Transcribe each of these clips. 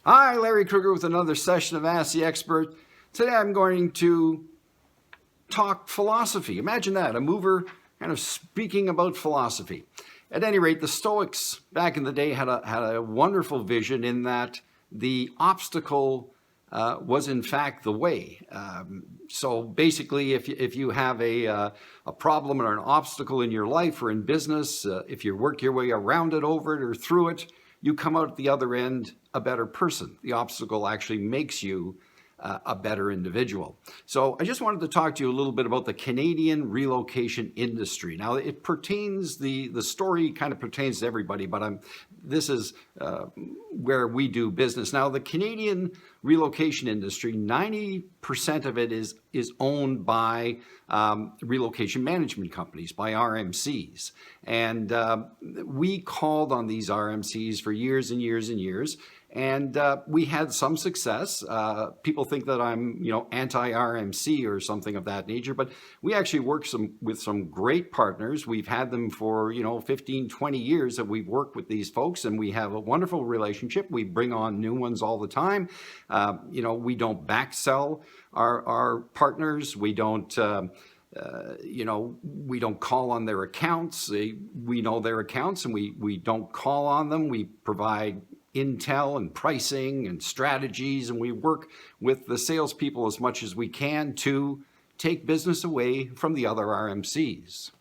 Hi, Larry Kruger with another session of Ask the Expert. Today I'm going to talk philosophy. Imagine that, a mover kind of speaking about philosophy. At any rate, the Stoics back in the day had a wonderful vision in that the obstacle was in fact the way. So basically, if you have a problem or an obstacle in your life or in business, if you work your way around it, over it, or through it, you come out at the other end a better person. The obstacle actually makes you a better individual. So I just wanted to talk to you a little bit about the Canadian relocation industry. Now it pertains, the story kind of pertains to everybody, but this is where we do business. Now the Canadian relocation industry, 90% of it is owned by relocation management companies, by RMCs. And we called on these RMCs for years and years and years. And we had some success. People think that I'm, anti-RMC or something of that nature, but we actually work with some great partners. We've had them for, 15, 20 years that we've worked with these folks, and we have a wonderful relationship. We bring on new ones all the time. We don't backsell our partners. We don't we don't call on their accounts. We know their accounts, and we don't call on them. We provide intel and pricing and strategies, and we work with the salespeople as much as we can to take business away from the other RMCs.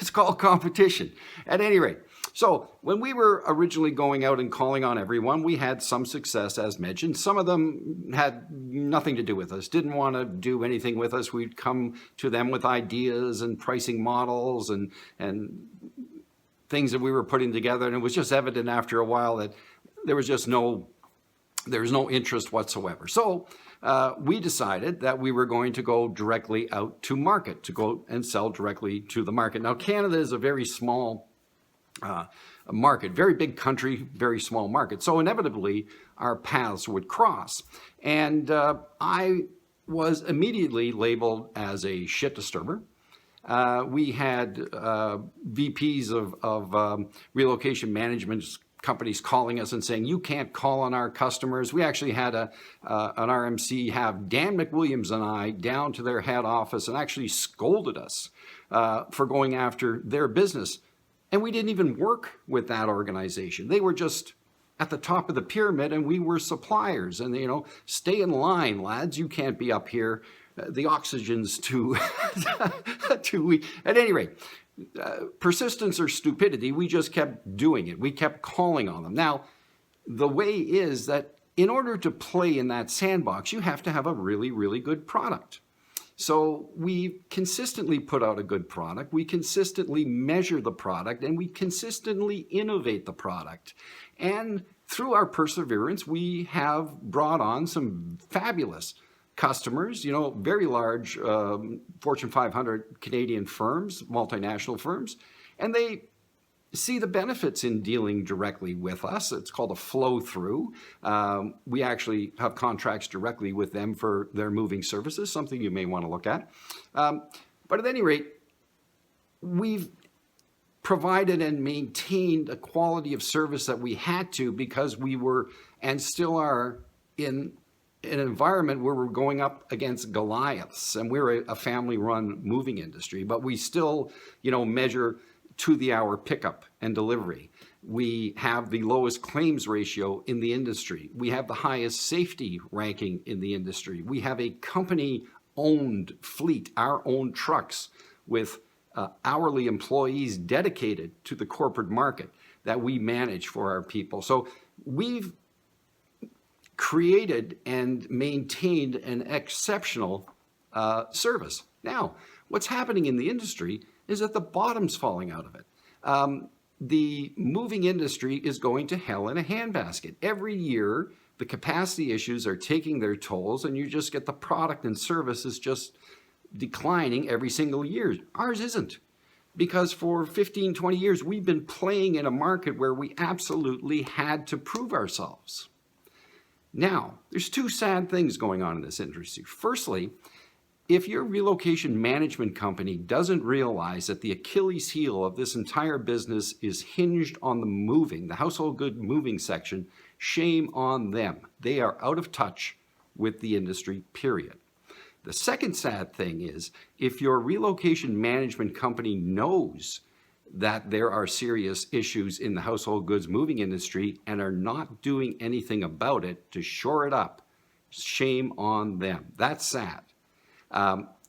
It's called competition. At any rate, so when we were originally going out and calling on everyone, we had some success, as mentioned. Some of them had nothing to do with us, didn't want to do anything with us. We'd come to them with ideas and pricing models and things that we were putting together, and it was just evident after a while that there was no interest whatsoever. So we decided that we were going to go directly out to market, to go and sell directly to the market. Now, Canada is a very small market, very big country, very small market. So inevitably, our paths would cross. And I was immediately labeled as a shit disturber. We had VPs of relocation management companies calling us and saying, you can't call on our customers. We actually had an RMC have Dan McWilliams and I down to their head office and actually scolded us for going after their business. And we didn't even work with that organization. They were just at the top of the pyramid, and we were suppliers. And, stay in line, lads. You can't be up here. The oxygen's too weak. At any rate, persistence or stupidity, we just kept doing it. We kept calling on them. Now, the way is that in order to play in that sandbox, you have to have a really, really good product. So we consistently put out a good product. We consistently measure the product, and we consistently innovate the product. And through our perseverance, we have brought on some fabulous customers, very large Fortune 500 Canadian firms, multinational firms, and they see the benefits in dealing directly with us. It's called a flow through. We actually have contracts directly with them for their moving services, something you may want to look at. But at any rate, we've provided and maintained a quality of service that we had to, because we were and still are in an environment where we're going up against Goliaths, and we're a family-run moving industry, but we still, measure to the hour pickup and delivery. We have the lowest claims ratio in the industry. We have the highest safety ranking in the industry. We have a company-owned fleet, our own trucks with hourly employees dedicated to the corporate market that we manage for our people. So we've created and maintained an exceptional service. Now, what's happening in the industry is that the bottom's falling out of it. The moving industry is going to hell in a handbasket. Every year, the capacity issues are taking their tolls, and you just get the product and services just declining every single year. Ours isn't, because for 15, 20 years, we've been playing in a market where we absolutely had to prove ourselves. Now, there's two sad things going on in this industry. Firstly, if your relocation management company doesn't realize that the Achilles heel of this entire business is hinged on the moving, the household good moving section, shame on them. They are out of touch with the industry, period. The second sad thing is if your relocation management company knows that there are serious issues in the household goods moving industry and are not doing anything about it to shore it up, shame on them. That's sad.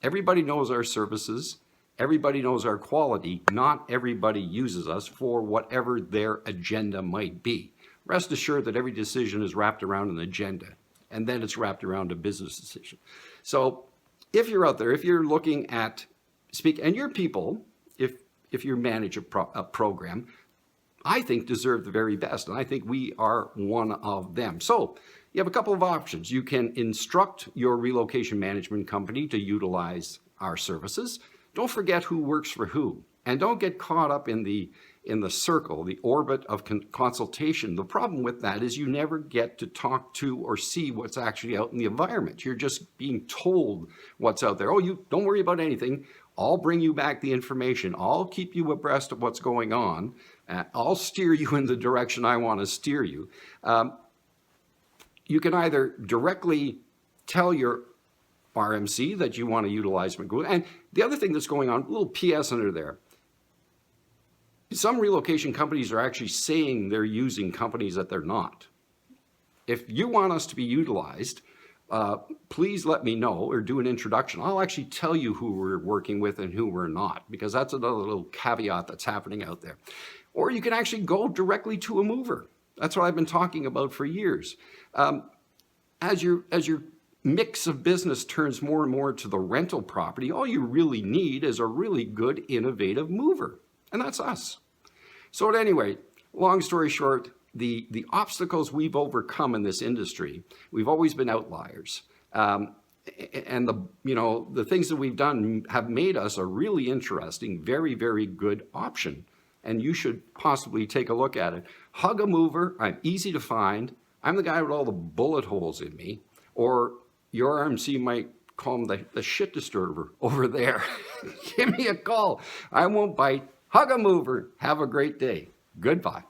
Everybody knows our services. Everybody knows our quality. Not everybody uses us for whatever their agenda might be. Rest assured that every decision is wrapped around an agenda, and then it's wrapped around a business decision. So if you're out there, if you're looking at and your people, if you manage a program, I think deserve the very best, and I think we are one of them. So you have a couple of options. You can instruct your relocation management company to utilize our services. Don't forget who works for who, and don't get caught up in the circle, the orbit of consultation. The problem with that is you never get to talk to or see what's actually out in the environment. You're just being told what's out there. Oh, you don't worry about anything. I'll bring you back the information. I'll keep you abreast of what's going on. I'll steer you in the direction I want to steer you. You can either directly tell your RMC that you want to utilize McGowan. And the other thing that's going on, a little PS under there, some relocation companies are actually saying they're using companies that they're not. If you want us to be utilized, please let me know or do an introduction. I'll actually tell you who we're working with and who we're not, because that's another little caveat that's happening out there. Or you can actually go directly to a mover. That's what I've been talking about for years. As your mix of business turns more and more to the rental property, all you really need is a really good, innovative mover, and that's us. So at any rate, long story short, the obstacles we've overcome in this industry, we've always been outliers. And the things that we've done have made us a really interesting, very, very good option. And you should possibly take a look at it. Hug a mover. I'm easy to find. I'm the guy with all the bullet holes in me. Or your RMC might call him the shit disturber over there. Give me a call. I won't bite. Hug a mover. Have a great day. Goodbye.